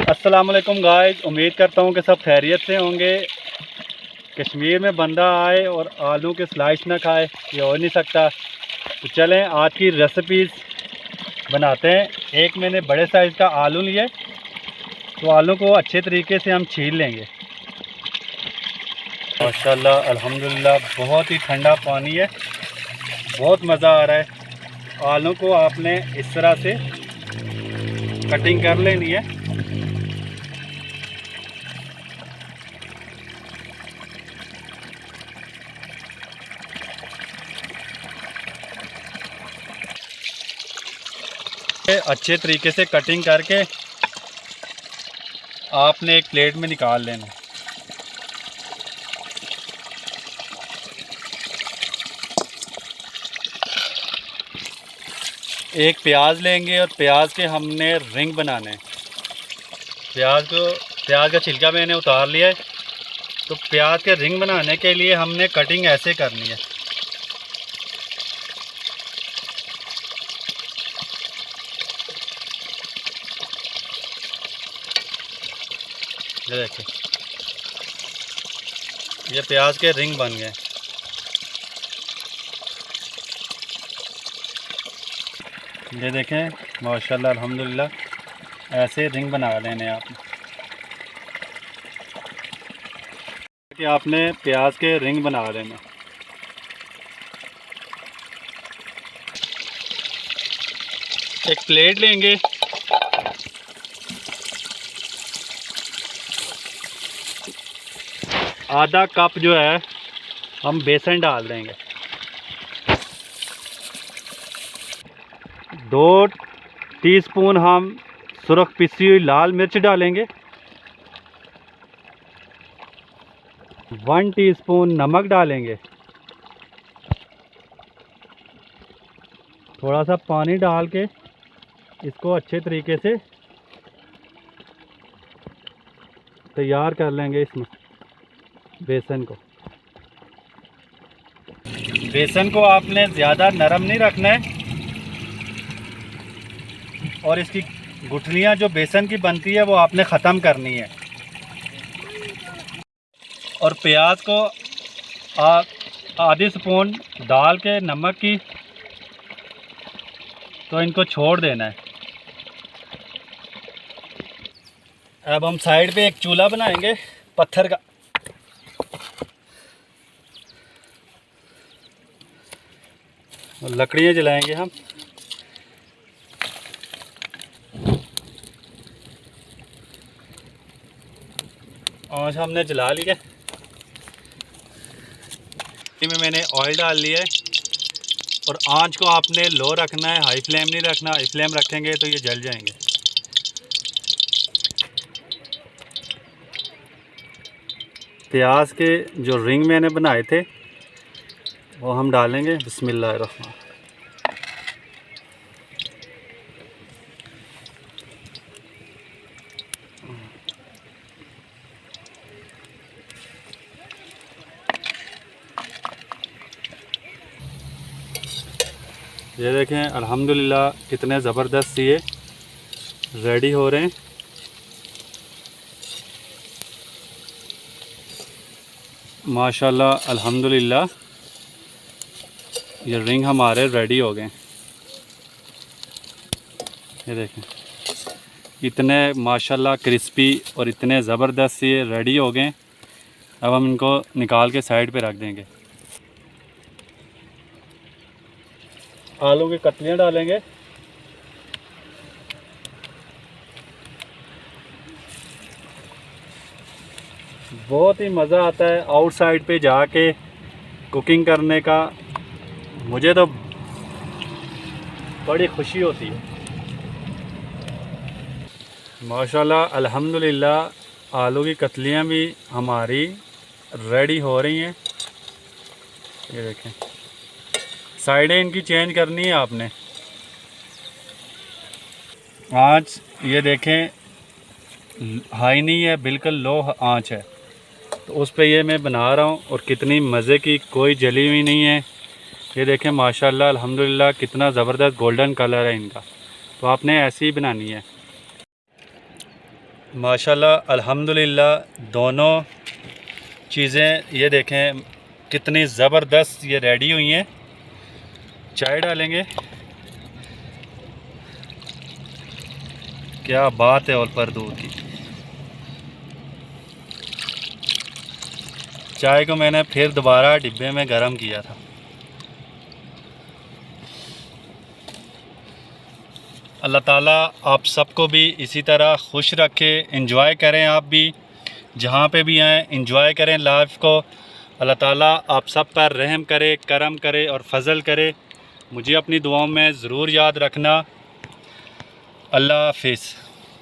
अस्सलाम वालेकुम गाइस, उम्मीद करता हूँ कि सब खैरियत से होंगे। कश्मीर में बंदा आए और आलू के स्लाइस ना खाए, ये हो नहीं सकता। तो चलें आज की रेसिपीज़ बनाते हैं। एक मैंने बड़े साइज़ का आलू लिए, तो आलू को अच्छे तरीके से हम छील लेंगे। माशाल्लाह अल्हम्दुलिल्लाह बहुत ही ठंडा पानी है, बहुत मज़ा आ रहा है। आलू को आपने इस तरह से कटिंग कर लेनी है। अच्छे तरीके से कटिंग करके आपने एक प्लेट में निकाल लेना। एक प्याज लेंगे और प्याज के हमने रिंग बनाने हैं। प्याज का छिलका मैंने उतार लिया है। तो प्याज के रिंग बनाने के लिए हमने कटिंग ऐसे करनी है। ये देखिए, ये प्याज के रिंग बन गए। ये देखें माशाल्लाह अल्हम्दुलिल्लाह, ऐसे रिंग बना लेने आपने। कि आपने प्याज के रिंग बना लेना। एक प्लेट लेंगे, आधा कप जो है हम बेसन डाल देंगे। 2 टीस्पून हम सुरख पिसी हुई लाल मिर्च डालेंगे। 1 टीस्पून नमक डालेंगे। थोड़ा सा पानी डाल के इसको अच्छे तरीके से तैयार कर लेंगे। इसमें बेसन को आपने ज़्यादा नरम नहीं रखना है, और इसकी गुठलियाँ जो बेसन की बनती है वो आपने ख़त्म करनी है। और प्याज को आधी स्पून डाल के नमक की, तो इनको छोड़ देना है। अब हम साइड पे एक चूल्हा बनाएंगे पत्थर का। लकड़ियाँ जलाएंगे हम। आँच हमने जला लिया। इसमें मैंने ऑयल डाल लिया है, और आँच को आपने लो रखना है, हाई फ्लेम नहीं रखना। हाई फ्लेम रखेंगे तो ये जल जाएंगे। प्याज के जो रिंग मैंने बनाए थे वो हम डालेंगे। बिस्मिल्लाहिर्रहमान। ये देखें अल्हम्दुलिल्लाह कितने ज़बरदस्त ये रेडी हो रहे हैं। माशाल्लाह अल्हम्दुलिल्लाह, ये रिंग हमारे रेडी हो गए। ये देखें इतने माशाल्लाह क्रिस्पी और इतने ज़बरदस्त ये रेडी हो गए। अब हम इनको निकाल के साइड पे रख देंगे। आलू की कतलियाँ डालेंगे। बहुत ही मज़ा आता है आउटसाइड पे जाके कुकिंग करने का। मुझे तो बड़ी खुशी होती है। माशाल्लाह अल्हम्दुलिल्लाह, आलू की कतलियाँ भी हमारी रेडी हो रही हैं। ये देखें, साइडें इनकी चेंज करनी है आपने। आँच ये देखें हाई नहीं है, बिल्कुल लो आँच है। तो उस पे ये मैं बना रहा हूँ, और कितनी मज़े की, कोई जली हुई नहीं है। ये देखें माशाल्लाह अल्हम्दुलिल्लाह कितना ज़बरदस्त गोल्डन कलर है इनका। तो आपने ऐसी ही बनानी है। माशाल्लाह अल्हम्दुलिल्लाह दोनों चीज़ें ये देखें कितनी ज़बरदस्त ये रेडी हुई हैं। चाय डालेंगे, क्या बात है। और पर दूध की चाय को मैंने फिर दोबारा डिब्बे में गर्म किया था। अल्लाह ताला आप सबको भी इसी तरह खुश रखे, एंजॉय करें। आप भी जहाँ पे भी आएँ एंजॉय करें लाइफ को। अल्लाह ताला आप सब पर रहम करे, करम करे और फजल करे। मुझे अपनी दुआओं में ज़रूर याद रखना। अल्लाह हाफिज़।